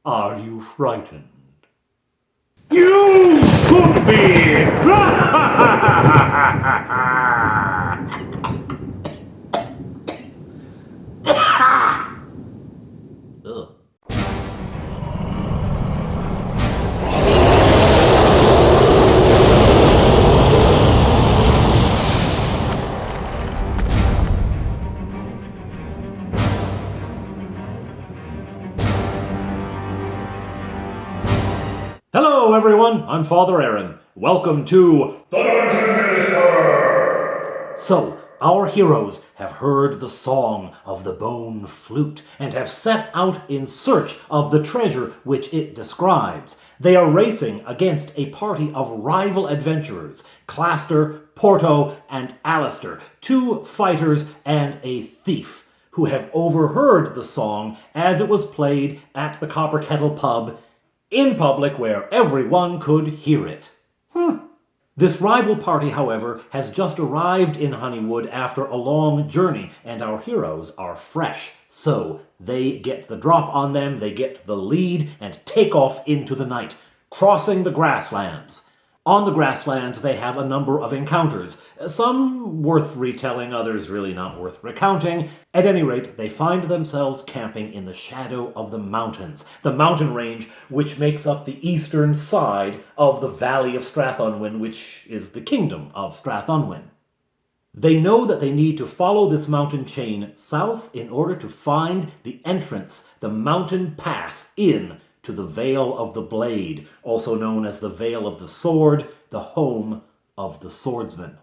Are you frightened? You should be! Ugh. Hello everyone, I'm Father Aaron. Welcome to The Dungeon Minister! So, our heroes have heard the song of the boneflute and have set out in search of the treasure which it describes. They are racing against a party of rival adventurers, Claster, Porto, and Alistair, two fighters and a thief, who have overheard the song as it was played at the Copper Kettle pub in public where everyone could hear it. This rival party, however, has just arrived in Honeywood after a long journey, and our heroes are fresh. So they get the drop on them, they get the lead, and take off into the night, crossing the grasslands. On the grasslands, they have a number of encounters, some worth retelling, others really not worth recounting. At any rate, they find themselves camping in the shadow of the mountains, the mountain range which makes up the eastern side of the Valley of Strathunwyn, which is the kingdom of Strathunwyn. They know that they need to follow this mountain chain south in order to find the entrance, the mountain pass in to the Vale of the Blade, also known as the Vale of the Sword, the home of the swordsman.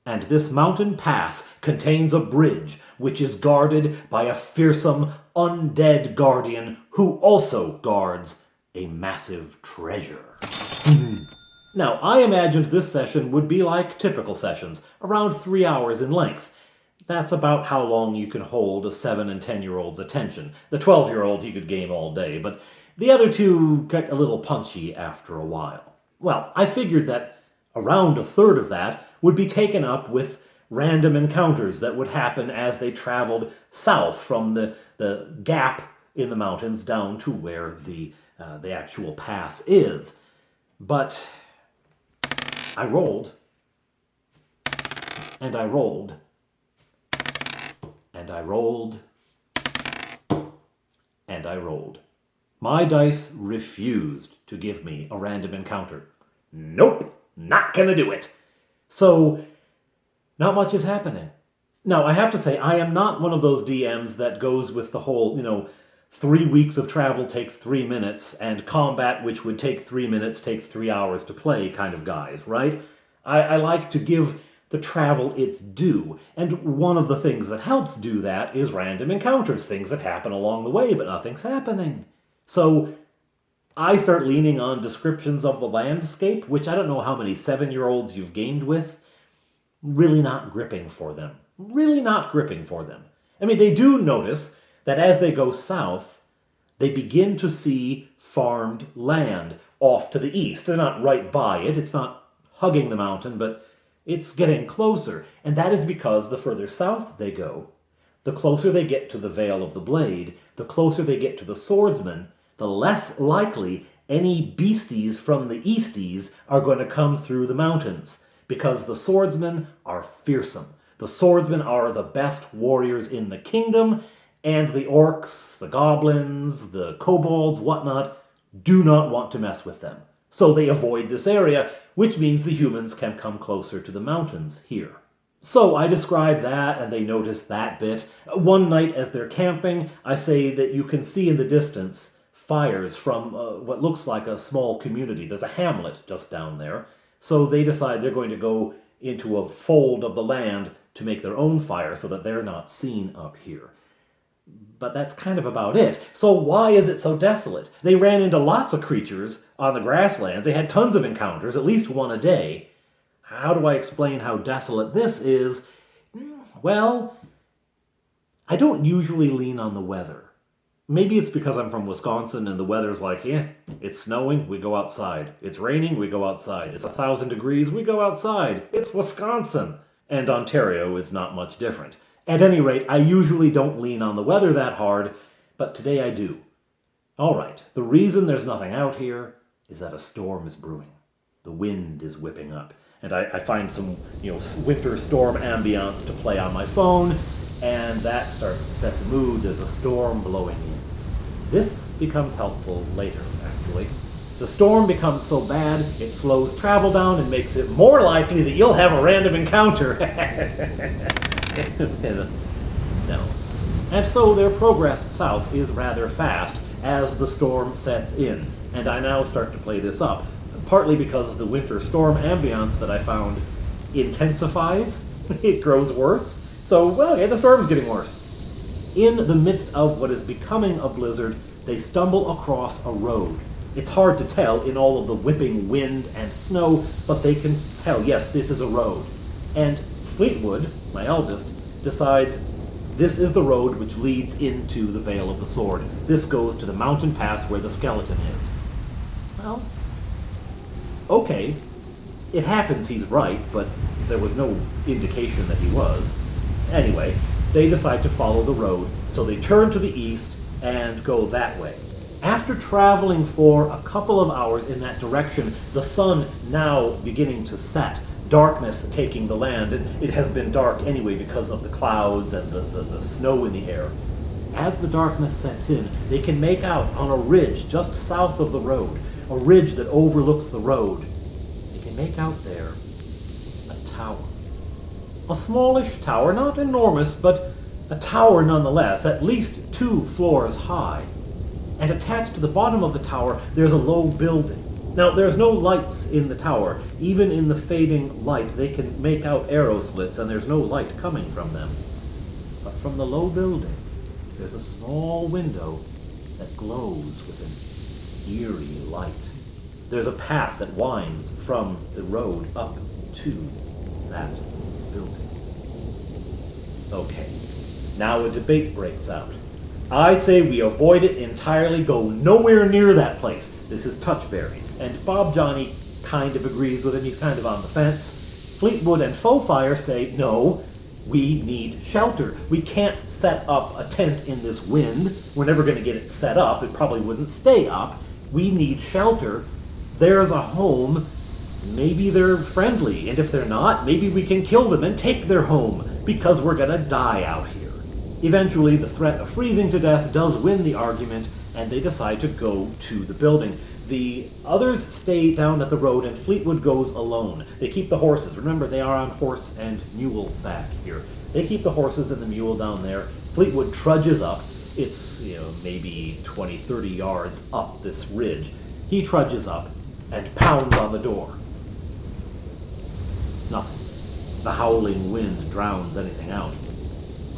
And this mountain pass contains a bridge which is guarded by a fearsome undead guardian who also guards a massive treasure. Now, I imagined this session would be like typical sessions, around 3 hours in length. That's about how long you can hold a 7- and 10-year-old's attention. The 12-year-old you could game all day, but the other two get a little punchy after a while. Well, I figured that around a third of that would be taken up with random encounters that would happen as they traveled south from the gap in the mountains down to where the actual pass is. But I rolled, and I rolled, and I rolled, and I rolled. My dice refused to give me a random encounter. Nope, not gonna do it. So, not much is happening. Now, I have to say, I am not one of those DMs that goes with the whole, 3 weeks of travel takes 3 minutes, and combat, which would take 3 minutes, takes 3 hours to play kind of guys, right? I like to give the travel its due, and one of the things that helps do that is random encounters, things that happen along the way, but nothing's happening. So I start leaning on descriptions of the landscape, which I don't know how many 7-year-olds you've gamed with. Really not gripping for them. Really not gripping for them. I mean, they do notice that as they go south, they begin to see farmed land off to the east. They're not right by it. It's not hugging the mountain, but it's getting closer. And that is because the further south they go, the closer they get to the Vale of the Blade, the closer they get to the swordsman, the less likely any beasties from the Easties are going to come through the mountains, because the swordsmen are fearsome. The swordsmen are the best warriors in the kingdom, and the orcs, the goblins, the kobolds, whatnot, do not want to mess with them. So they avoid this area, which means the humans can come closer to the mountains here. So I describe that, and they notice that bit. One night as they're camping, I say that you can see in the distance fires from what looks like a small community. There's a hamlet just down there. So they decide they're going to go into a fold of the land to make their own fire so that they're not seen up here. But that's kind of about it. So why is it so desolate? They ran into lots of creatures on the grasslands. They had tons of encounters, at least one a day. How do I explain how desolate this is? Well, I don't usually lean on the weather. Maybe it's because I'm from Wisconsin and the weather's like, it's snowing, we go outside. It's raining, we go outside. It's 1,000 degrees, we go outside. It's Wisconsin. And Ontario is not much different. At any rate, I usually don't lean on the weather that hard, but today I do. All right, the reason there's nothing out here is that a storm is brewing. The wind is whipping up. And I find some, winter storm ambience to play on my phone, and that starts to set the mood. There's a storm blowing in. This becomes helpful later, actually. The storm becomes so bad, it slows travel down and makes it more likely that you'll have a random encounter. No. And so their progress south is rather fast as the storm sets in. And I now start to play this up, partly because the winter storm ambience that I found intensifies. It grows worse. So, the storm is getting worse. In the midst of what is becoming a blizzard, they stumble across a road. It's hard to tell in all of the whipping wind and snow, but they can tell, yes, this is a road. And Fleetwood, my eldest, decides this is the road which leads into the Vale of the Sword. This goes to the mountain pass where the skeleton is. Well, okay. It happens he's right, but there was no indication that he was. Anyway, they decide to follow the road, so they turn to the east and go that way. After traveling for a couple of hours in that direction, the sun now beginning to set, darkness taking the land, and it has been dark anyway because of the clouds and the snow in the air. As the darkness sets in, they can make out on a ridge just south of the road, a ridge that overlooks the road. They can make out there a tower. A smallish tower, not enormous, but a tower nonetheless, at least 2 floors high. And attached to the bottom of the tower, there's a low building. Now, there's no lights in the tower. Even in the fading light, they can make out arrow slits, and there's no light coming from them. But from the low building, there's a small window that glows with an eerie light. There's a path that winds from the road up to that building. Okay, now a debate breaks out. I say we avoid it entirely, go nowhere near that place. This is Touchberry. And Bob Johnny kind of agrees with him, he's kind of on the fence. Fleetwood and Fowfire say, no, we need shelter. We can't set up a tent in this wind. We're never going to get it set up. It probably wouldn't stay up. We need shelter. There's a home. Maybe they're friendly, and if they're not, maybe we can kill them and take their home, because we're going to die out here. Eventually, the threat of freezing to death does win the argument, and they decide to go to the building. The others stay down at the road, and Fleetwood goes alone. They keep the horses. Remember, they are on horse and mule back here. They keep the horses and the mule down there. Fleetwood trudges up. It's, maybe 20, 30 yards up this ridge. He trudges up and pounds on the door. Nothing. The howling wind drowns anything out.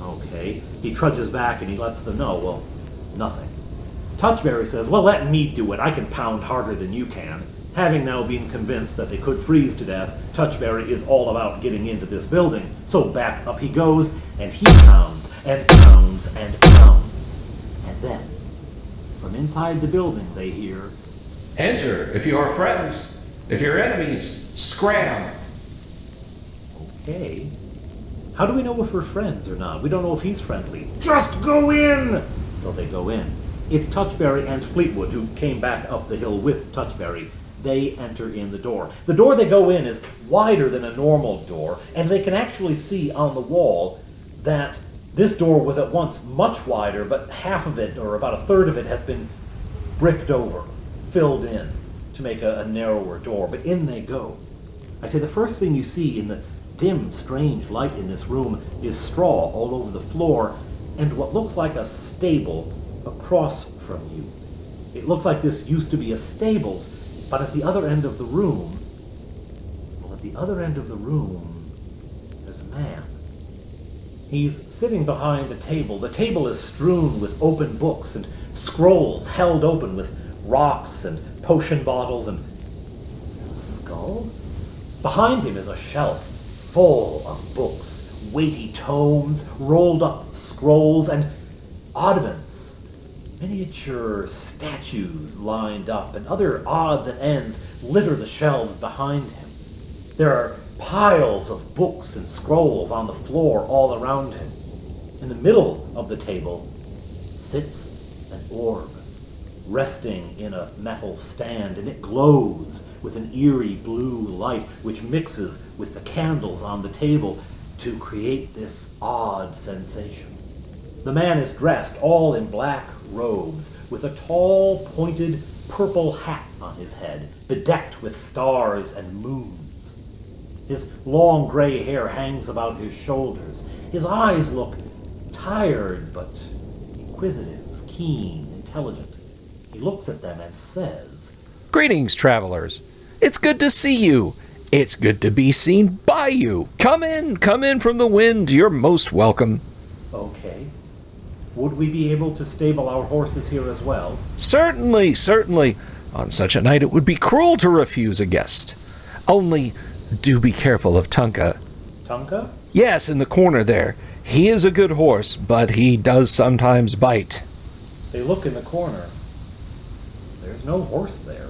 Okay. He trudges back and he lets them know, well, nothing. Touchberry says, well, let me do it. I can pound harder than you can. Having now been convinced that they could freeze to death, Touchberry is all about getting into this building. So back up he goes, and he pounds and pounds and pounds. And then, from inside the building, they hear, enter if you are friends. If you're enemies, scram. Okay. How do we know if we're friends or not? We don't know if he's friendly. Just go in! So they go in. It's Touchberry and Fleetwood, who came back up the hill with Touchberry. They enter in the door. The door they go in is wider than a normal door, and they can actually see on the wall that this door was at once much wider, but half of it, or about a third of it, has been bricked over, filled in, to make a narrower door. But in they go. I say the first thing you see in the dim, strange light in this room is straw all over the floor, and what looks like a stable across from you. It looks like this used to be a stables, but at the other end of the room, there's a man. He's sitting behind a table. The table is strewn with open books and scrolls held open with rocks and potion bottles and... Is that a skull? Behind him is a shelf full of books, weighty tomes, rolled up scrolls, and oddments. Miniature statues lined up, and other odds and ends litter the shelves behind him. There are piles of books and scrolls on the floor all around him. In the middle of the table sits an orb, resting in a metal stand, and it glows with an eerie blue light which mixes with the candles on the table to create this odd sensation. The man is dressed all in black robes with a tall, pointed purple hat on his head, bedecked with stars and moons. His long gray hair hangs about his shoulders. His eyes look tired but inquisitive, keen, intelligent. He looks at them and says, Greetings, travelers. It's good to see you. It's good to be seen by you. Come in from the wind. You're most welcome. Okay. Would we be able to stable our horses here as well? Certainly. On such a night it would be cruel to refuse a guest. Only, do be careful of Tunka. Tunka? Yes, in the corner there. He is a good horse, but he does sometimes bite. They look in the corner. There's no horse there.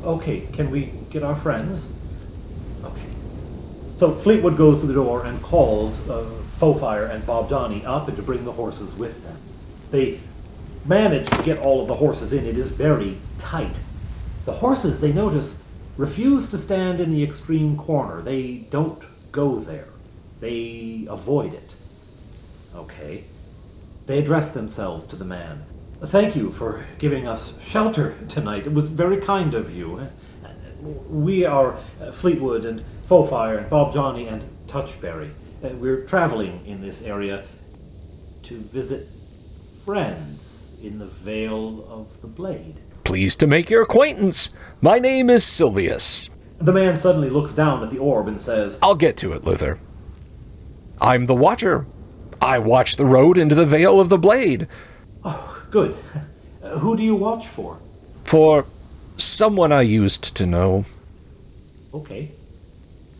Okay, can we get our friends? Okay. So Fleetwood goes to the door and calls Fofire and Bob Johnny up and to bring the horses with them. They manage to get all of the horses in. It is very tight. The horses, they notice, refuse to stand in the extreme corner. They don't go there. They avoid it. Okay. They address themselves to the man. Thank you for giving us shelter tonight. It was very kind of you. We are Fleetwood and Fofire and Bob Johnny and Touchberry. We're traveling in this area to visit friends in the Vale of the Blade. Pleased to make your acquaintance. My name is Silvius. The man suddenly looks down at the orb and says, I'll get to it, Luther. I'm the Watcher. I watch the road into the Vale of the Blade. Oh, good. Who do you watch for? For someone I used to know. Okay.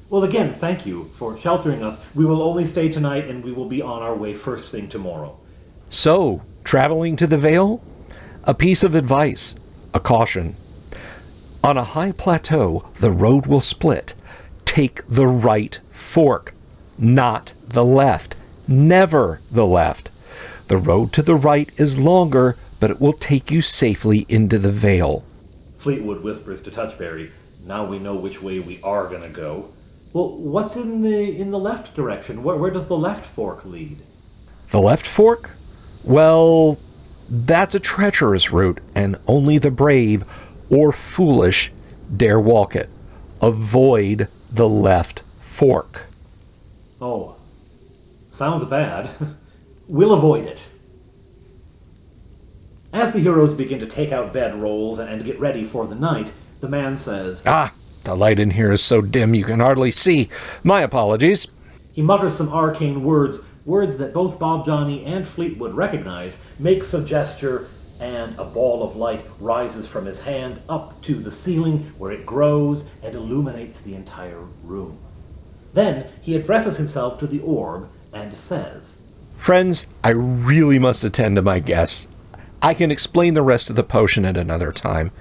Well, again, thank you for sheltering us. We will only stay tonight, and we will be on our way first thing tomorrow. So, traveling to the Vale? A piece of advice, a caution. On a high plateau, the road will split. Take the right fork, not the left. Never the left. The road to the right is longer, but it will take you safely into the Vale. Fleetwood whispers to Touchberry, now we know which way we are going to go. Well, what's in the left direction? Where does the left fork lead? The left fork? Well, that's a treacherous route, and only the brave or foolish dare walk it. Avoid the left fork. Oh, sounds bad. We'll avoid it. As the heroes begin to take out bedrolls and get ready for the night, the man says, The light in here is so dim you can hardly see. My apologies. He mutters some arcane words that both Bob Johnny and Fleetwood recognize, makes a gesture, and a ball of light rises from his hand up to the ceiling, where it grows and illuminates the entire room. Then he addresses himself to the orb and says, Friends, I really must attend to my guests. I can explain the rest of the potion at another time.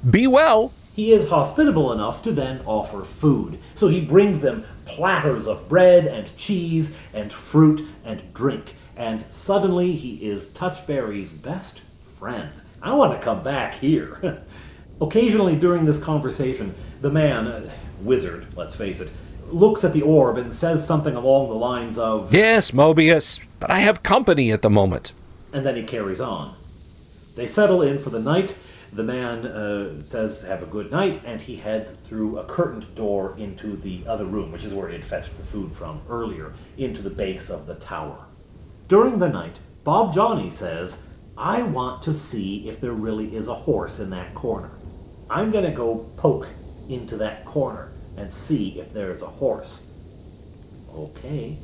Be well! He is hospitable enough to then offer food, so he brings them platters of bread and cheese and fruit and drink, and suddenly he is Touchberry's best friend. I want to come back here. Occasionally during this conversation, the man, wizard, let's face it, looks at the orb and says something along the lines of, Yes, Mobius, but I have company at the moment. And then he carries on. They settle in for the night. The man says, have a good night, and he heads through a curtained door into the other room, which is where he had fetched the food from earlier, into the base of the tower. During the night, Bob Johnny says, I want to see if there really is a horse in that corner. I'm going to go poke into that corner and see if there's a horse. Okay.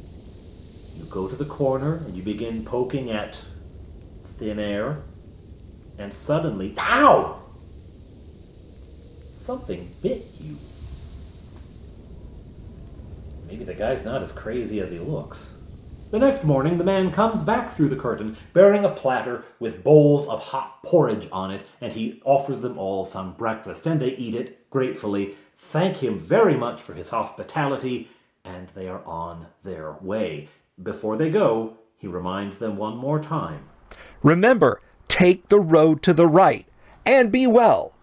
You go to the corner and you begin poking at thin air, and suddenly, ow! Something bit you. Maybe the guy's not as crazy as he looks. The next morning, the man comes back through the curtain, bearing a platter with bowls of hot porridge on it, and he offers them all some breakfast, and they eat it gratefully, thank him very much for his hospitality, and they are on their way. Before they go, he reminds them one more time. Remember, take the road to the right, and be well.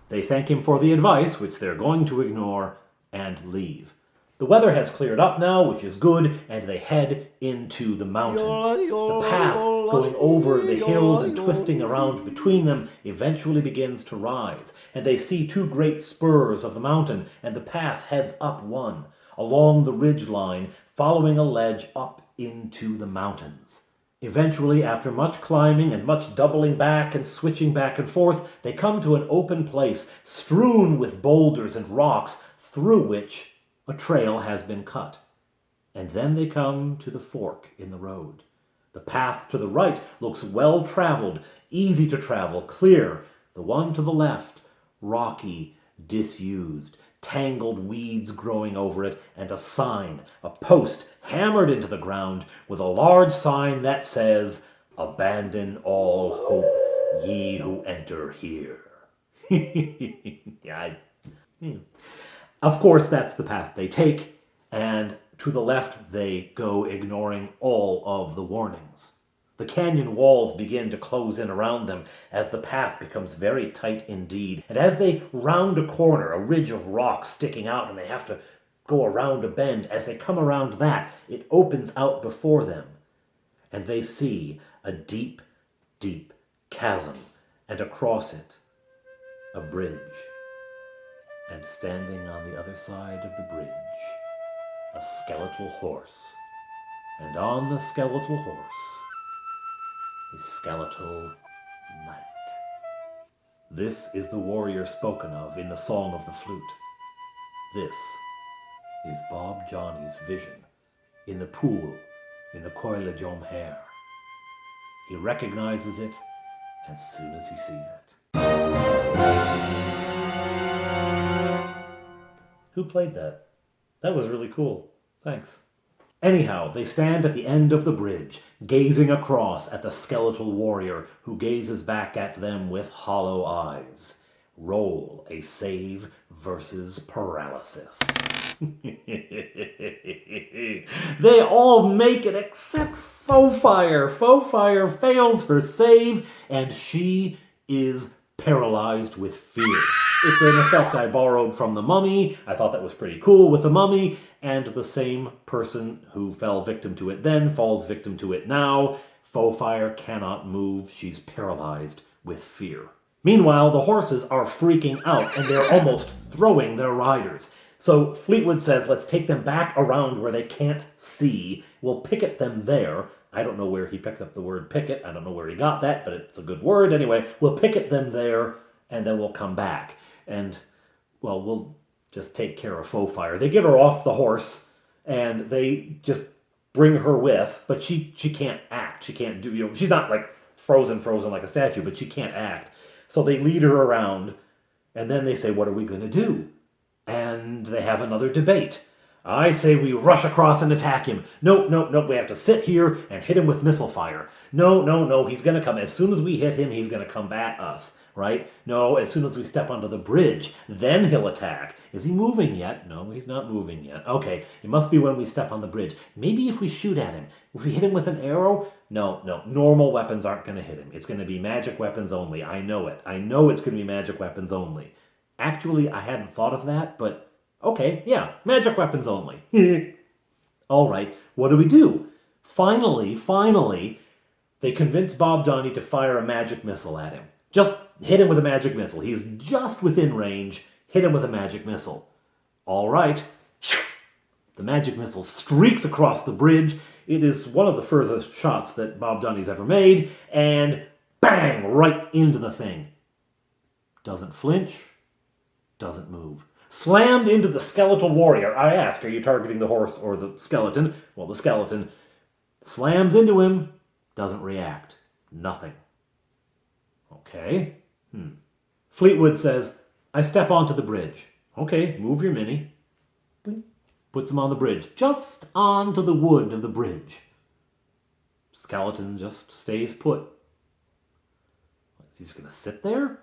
They thank him for the advice, which they're going to ignore, and leave. The weather has cleared up now, which is good, and they head into the mountains. The path going over the hills and twisting around between them eventually begins to rise, and they see two great spurs of the mountain, and the path heads up one, along the ridge line, following a ledge up into the mountains. Eventually, after much climbing and much doubling back and switching back and forth, they come to an open place strewn with boulders and rocks through which a trail has been cut. And then they come to the fork in the road. The path to the right looks well traveled, easy to travel, clear. The one to the left, rocky, disused, tangled weeds growing over it, and a sign, a post hammered into the ground with a large sign that says, "Abandon all hope, ye who enter here." Of course, that's the path they take, and to the left they go, ignoring all of the warnings. The canyon walls begin to close in around them as the path becomes very tight indeed. And as they round a corner, a ridge of rock sticking out, and they have to go around a bend, as they come around that, it opens out before them. And they see a deep, deep chasm, and across it, a bridge. And standing on the other side of the bridge, a skeletal horse. And on the skeletal horse, a skeletal knight. This is the warrior spoken of in the Song of the Flute. This is Bob Johnny's vision in the pool in the Coile Jom Hair. He recognizes it as soon as he sees it. Who played that? That was really cool. Thanks. Anyhow, they stand at the end of the bridge, gazing across at the skeletal warrior who gazes back at them with hollow eyes. Roll a save versus paralysis. They all make it except Faux Fire. Faux Fire fails her save, and she is paralyzed with fear. It's an effect I borrowed from The Mummy. I thought that was pretty cool with The Mummy, and the same person who fell victim to it then falls victim to it now. Faux Fire cannot move. She's paralyzed with fear. Meanwhile, the horses are freaking out, and they're almost throwing their riders. So Fleetwood says, let's take them back around where they can't see. We'll picket them there. I don't know where he picked up the word picket. I don't know where he got that, but it's a good word. Anyway, we'll picket them there, and then we'll come back. And, well, we'll just take care of Faux Fire. They get her off the horse, and they just bring her with, but she can't act. She can't do, she's not like frozen like a statue, but she can't act. So they lead her around, and then they say, what are we going to do? And they have another debate. I say we rush across and attack him. No, we have to sit here and hit him with missile fire. No, he's going to come. As soon as we hit him, he's going to come at us, right? No, as soon as we step onto the bridge, then he'll attack. Is he moving yet? No, he's not moving yet. Okay, it must be when we step on the bridge. Maybe if we shoot at him. If we hit him with an arrow? No, normal weapons aren't going to hit him. It's going to be magic weapons only. I know it. I know it's going to be magic weapons only. Actually, I hadn't thought of that, but okay, yeah, magic weapons only. All right, what do? Finally, they convince Bob Johnny to fire a magic missile at him. Just hit him with a magic missile. He's just within range. Hit him with a magic missile. All right. The magic missile streaks across the bridge. It is one of the furthest shots that Bob Johnny's ever made, and bang, right into the thing. Doesn't flinch. Doesn't move. Slammed into the skeletal warrior. I ask, are you targeting the horse or the skeleton? Well, the skeleton slams into him. Doesn't react. Nothing. Okay. Fleetwood says, I step onto the bridge. Okay, move your mini. Puts him on the bridge. Just onto the wood of the bridge. Skeleton just stays put. Is he just going to sit there?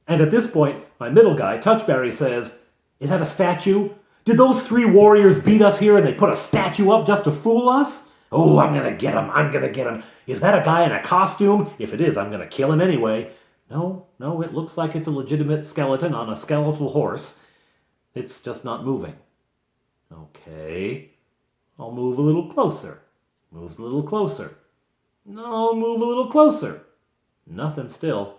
And at this point, my middle guy, Touchberry, says, is that a statue? Did those three warriors beat us here and they put a statue up just to fool us? Oh, I'm gonna get him. I'm gonna get him. Is that a guy in a costume? If it is, I'm gonna kill him anyway. No, it looks like it's a legitimate skeleton on a skeletal horse. It's just not moving. Okay. I'll move a little closer. Moves a little closer. No, move a little closer. Nothing still.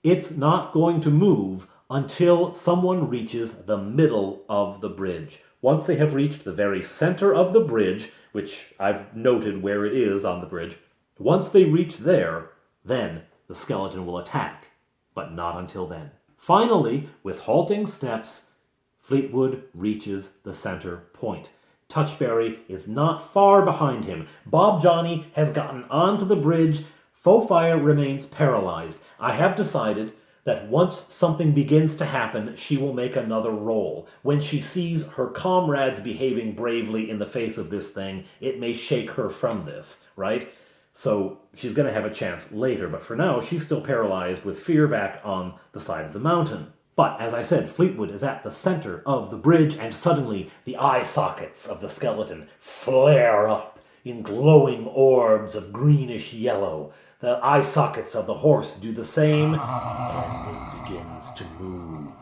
It's not going to move until someone reaches the middle of the bridge. Once they have reached the very center of the bridge, which I've noted where it is on the bridge, once they reach there, then the skeleton will attack, but not until then. Finally, with halting steps, Fleetwood reaches the center point. Touchberry is not far behind him. Bob Johnny has gotten onto the bridge. Faux Fire remains paralyzed. I have decided that once something begins to happen, she will make another roll. When she sees her comrades behaving bravely in the face of this thing, it may shake her from this, right? So she's going to have a chance later, but for now, she's still paralyzed with fear back on the side of the mountain. But, as I said, Fleetwood is at the center of the bridge, and suddenly the eye sockets of the skeleton flare up in glowing orbs of greenish yellow. The eye sockets of the horse do the same, and it begins to move,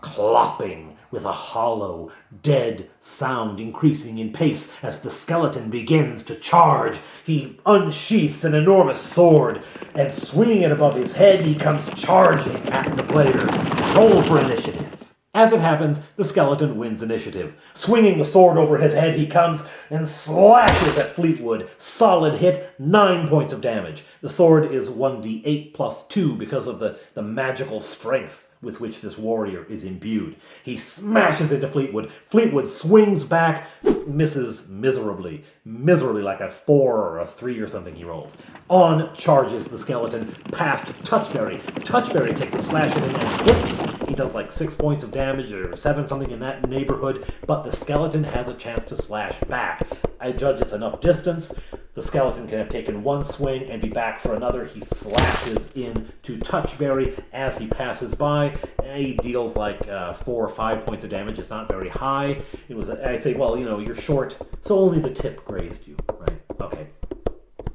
clopping with a hollow, dead sound increasing in pace as the skeleton begins to charge. He unsheaths an enormous sword, and swinging it above his head, he comes charging at the players. Roll for initiative. As it happens, the skeleton wins initiative. Swinging the sword over his head, he comes and slashes at Fleetwood. Solid hit, 9 points of damage. The sword is 1d8 plus 2 because of the magical strength with which this warrior is imbued. He smashes into Fleetwood. Fleetwood swings back, misses miserably like a 4 or a 3 or something he rolls. On charges the skeleton past Touchberry. Touchberry takes a slash at him and hits. He does like 6 points of damage or 7, something in that neighborhood, but the skeleton has a chance to slash back. I judge it's enough distance. The skeleton can have taken one swing and be back for another. He slashes into Touchberry as he passes by. He deals like 4 or 5 points of damage. It's not very high. I'd say, well, you're short, so only the tip grazed you, right? Okay.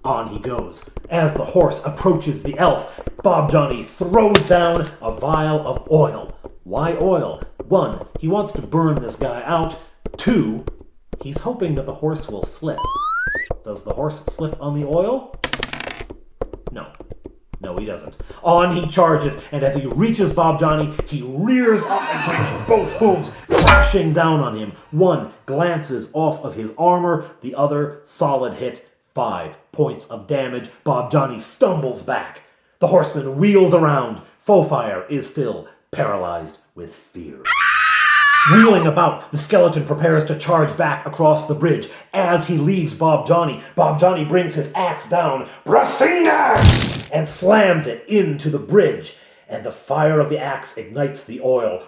On he goes. As the horse approaches the elf, Bob Johnny throws down a vial of oil. Why oil? 1, he wants to burn this guy out. 2, he's hoping that the horse will slip. Does the horse slip on the oil? No, he doesn't. On he charges, and as he reaches Bob Johnny, he rears up and brings both hooves crashing down on him. 1 glances off of his armor, the other solid hit, 5 points of damage. Bob Johnny stumbles back. The horseman wheels around. Faux Fire is still paralyzed with fear. Wheeling about, the skeleton prepares to charge back across the bridge. As he leaves Bob Johnny brings his axe down, Brasinga, and slams it into the bridge. And the fire of the axe ignites the oil.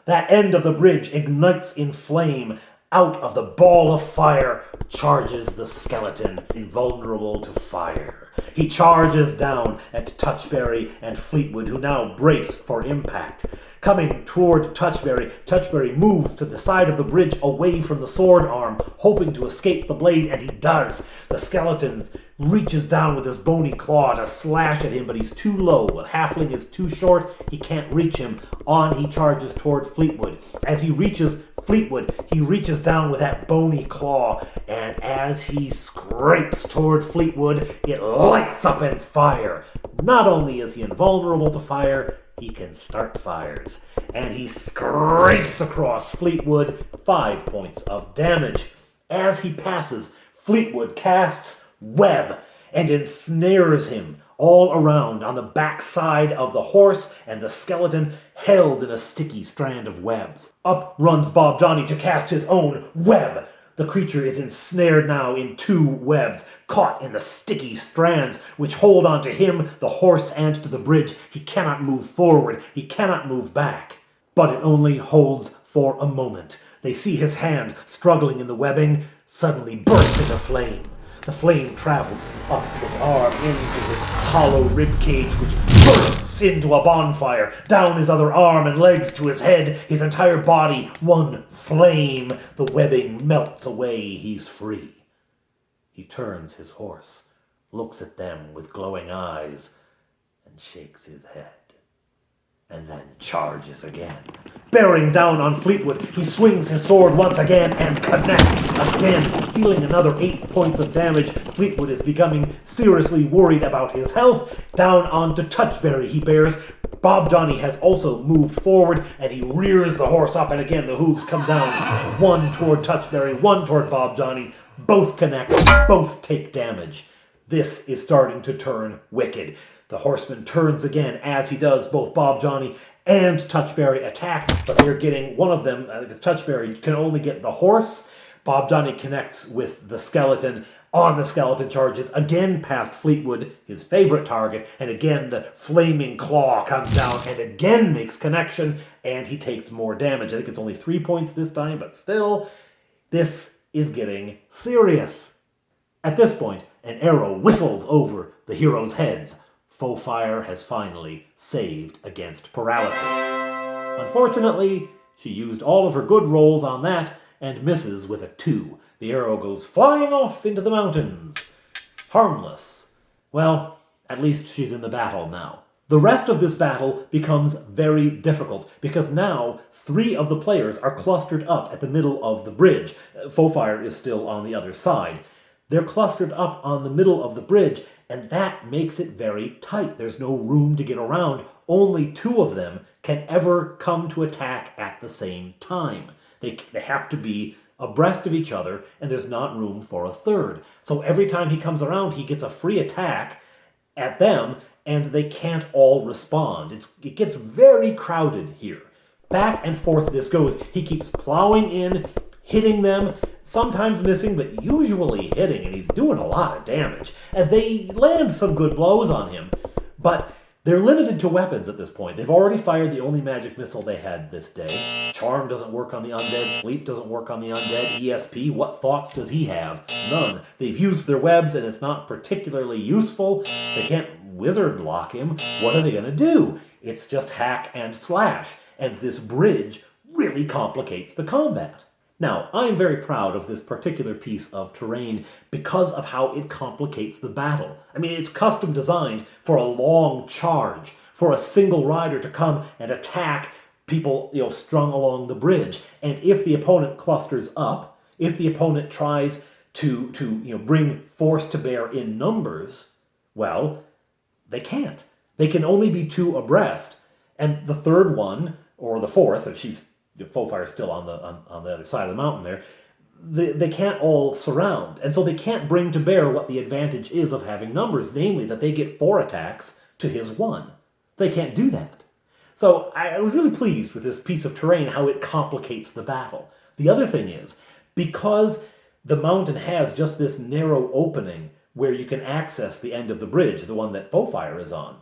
That end of the bridge ignites in flame. Out of the ball of fire charges the skeleton, invulnerable to fire. He charges down at Touchberry and Fleetwood, who now brace for impact. Coming toward Touchberry, Touchberry moves to the side of the bridge away from the sword arm, hoping to escape the blade, and he does. The skeleton reaches down with his bony claw to slash at him, but he's too low. The halfling is too short, he can't reach him. On he charges toward Fleetwood. As he reaches Fleetwood, he reaches down with that bony claw, and as he scrapes toward Fleetwood, it lights up in fire. Not only is he invulnerable to fire, he can start fires. And he scrapes across Fleetwood, 5 points of damage. As he passes, Fleetwood casts Web and ensnares him all around on the backside of the horse and the skeleton, held in a sticky strand of webs. Up runs Bob Johnny to cast his own web. The creature is ensnared now in 2 webs, caught in the sticky strands, which hold on to him, the horse, and to the bridge. He cannot move forward. He cannot move back. But it only holds for a moment. They see his hand struggling in the webbing, suddenly burst into flame. The flame travels up his arm into his hollow ribcage, which bursts into a bonfire, down his other arm and legs to his head, his entire body, one flame. The webbing melts away, he's free. He turns his horse, looks at them with glowing eyes, and shakes his head. And then charges again. Bearing down on Fleetwood, he swings his sword once again and connects again, dealing another 8 points of damage. Fleetwood is becoming seriously worried about his health. Down onto Touchberry he bears. Bob Johnny has also moved forward, and he rears the horse up, and again the hooves come down. One toward Touchberry, one toward Bob Johnny. Both connect, both take damage. This is starting to turn wicked. The horseman turns again as he does. Both Bob Johnny and Touchberry attack, but they're getting one of them, because Touchberry can only get the horse. Bob Johnny connects with the skeleton. On the skeleton charges again past Fleetwood, his favorite target, and again the flaming claw comes down and again makes connection, and he takes more damage. I think it's only 3 points this time, but still, this is getting serious. At this point, an arrow whistles over the heroes' heads. Faux Fire has finally saved against paralysis. Unfortunately, she used all of her good rolls on that and misses with a 2. The arrow goes flying off into the mountains. Harmless. Well, at least she's in the battle now. The rest of this battle becomes very difficult because now 3 of the players are clustered up at the middle of the bridge. Faux Fire is still on the other side. They're clustered up on the middle of the bridge, and that makes it very tight. There's no room to get around. Only 2 of them can ever come to attack at the same time. They have to be abreast of each other, and there's not room for a third. So every time he comes around, he gets a free attack at them, and they can't all respond. It gets very crowded here. Back and forth this goes. He keeps plowing in, hitting them, sometimes missing, but usually hitting, and he's doing a lot of damage. And they land some good blows on him, but they're limited to weapons at this point. They've already fired the only magic missile they had this day. Charm doesn't work on the undead. Sleep doesn't work on the undead. ESP, what thoughts does he have? None. They've used their webs, and it's not particularly useful. They can't wizard lock him. What are they going to do? It's just hack and slash. And this bridge really complicates the combat. Now, I am very proud of this particular piece of terrain because of how it complicates the battle. I mean, it's custom designed for a long charge, for a single rider to come and attack people, strung along the bridge. And if the opponent clusters up, if the opponent tries to bring force to bear in numbers, well, they can't. They can only be 2 abreast. And the third one, or the fourth, if she's Faux Fire is still on the other side of the mountain there, they can't all surround. And so they can't bring to bear what the advantage is of having numbers, namely that they get 4 attacks to his 1. They can't do that. So I was really pleased with this piece of terrain, how it complicates the battle. The other thing is, because the mountain has just this narrow opening where you can access the end of the bridge, the one that Faux Fire is on,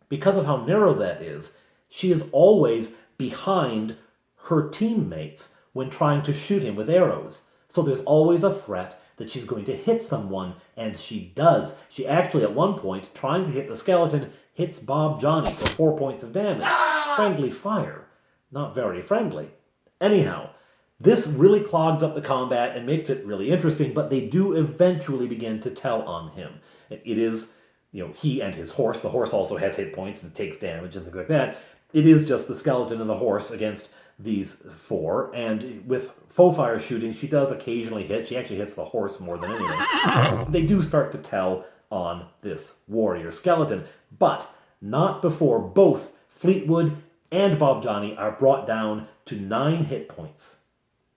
because of how narrow that is, she is always behind her teammates when trying to shoot him with arrows. So there's always a threat that she's going to hit someone, and she does. She actually, at one point, trying to hit the skeleton, hits Bob Johnny for 4 points of damage. Friendly fire. Not very friendly. Anyhow, this really clogs up the combat and makes it really interesting, but they do eventually begin to tell on him. It is, he and his horse. The horse also has hit points and takes damage and things like that. It is just the skeleton and the horse against these 4, and with Faux Fire shooting, she does occasionally hit. She actually hits the horse more than anything. They do start to tell on this warrior skeleton, but not before both Fleetwood and Bob Johnny are brought down to 9 hit points.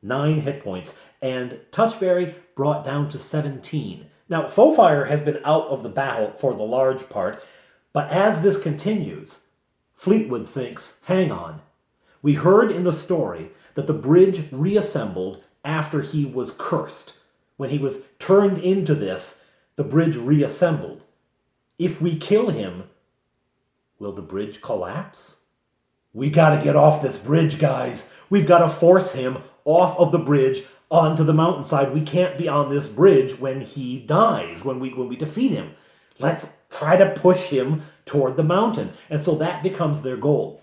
9 hit points, and Touchberry brought down to 17. Now, Faux Fire has been out of the battle for the large part, but as this continues, Fleetwood thinks, hang on. We heard in the story that the bridge reassembled after he was cursed. When he was turned into this, the bridge reassembled. If we kill him, will the bridge collapse? We gotta get off this bridge, guys. We've gotta force him off of the bridge onto the mountainside. We can't be on this bridge when he dies, when we defeat him. Let's try to push him toward the mountain. And so that becomes their goal.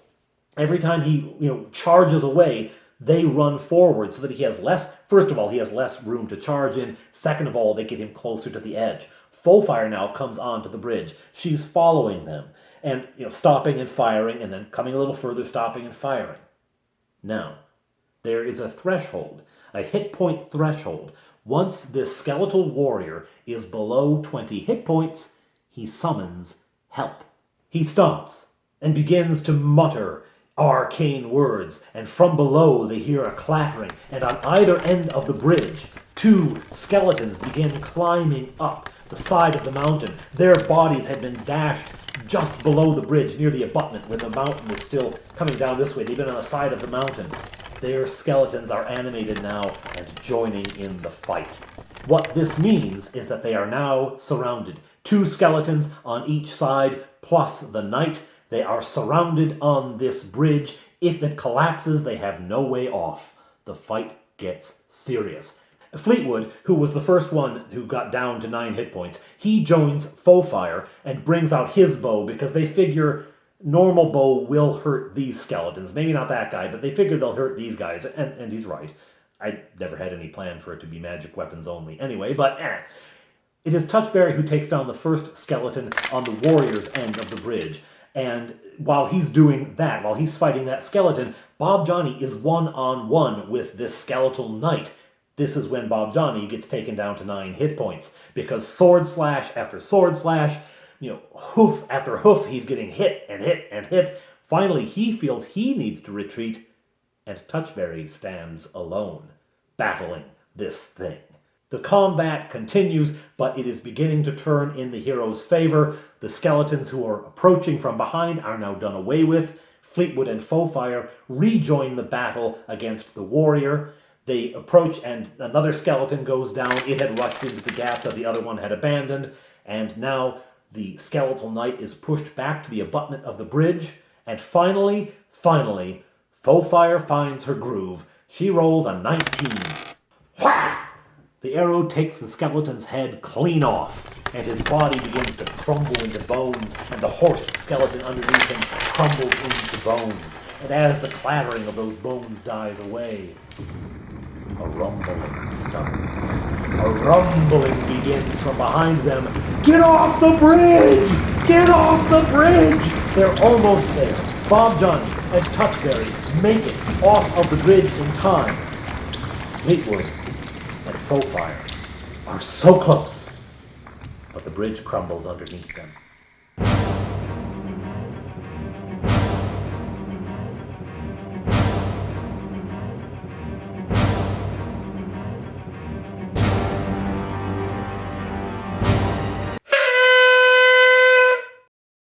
Every time he, charges away, They run forward so that he has less, first of all, he has less room to charge in. Second of all, they get him closer to the edge. Fofire now comes onto the bridge. She's following them and stopping and firing, and then coming a little further, stopping and firing. Now, there is a threshold, a hit point threshold. Once this skeletal warrior is below 20 hit points, he summons help. He stops and begins to mutter arcane words, and from below they hear a clattering, and on either end of the bridge, two skeletons begin climbing up the side of the mountain. Their bodies had been dashed just below the bridge, near the abutment, when the mountain was still coming down this way. They've been on the side of the mountain. Their skeletons are animated now and joining in the fight. What this means is that they are now surrounded. Two skeletons on each side, plus the knight. They are surrounded on this bridge. If it collapses, they have no way off. The fight gets serious. Fleetwood, who was the first one who got down to 9 hit points, he joins Fofire and brings out his bow because they figure normal bow will hurt these skeletons. Maybe not that guy, but they figure they'll hurt these guys, and he's right. I never had any plan for it to be magic weapons only anyway, but It is Touchberry who takes down the first skeleton on the warrior's end of the bridge. And while he's doing that, while he's fighting that skeleton, Bob Johnny is one-on-one with this skeletal knight. This is when Bob Johnny gets taken down to 9 hit points, because sword slash after sword slash, hoof after hoof, he's getting hit and hit and hit. Finally, he feels he needs to retreat, and Touchberry stands alone, battling this thing. The combat continues, but it is beginning to turn in the hero's favor. The skeletons who are approaching from behind are now done away with. Fleetwood and Fofire rejoin the battle against the warrior. They approach, and another skeleton goes down. It had rushed into the gap that the other one had abandoned, and now the skeletal knight is pushed back to the abutment of the bridge, and finally, Fofire finds her groove. She rolls a 19. Whack! The arrow takes the skeleton's head clean off, and his body begins to crumble into bones, and the horse skeleton underneath him crumbles into bones. And as the clattering of those bones dies away, a rumbling starts. A rumbling begins from behind them. Get off the bridge! Get off the bridge! They're almost there. Bob Johnny and Touchberry make it off of the bridge in time. Fleetwood and Fofire are so close, but the bridge crumbles underneath them.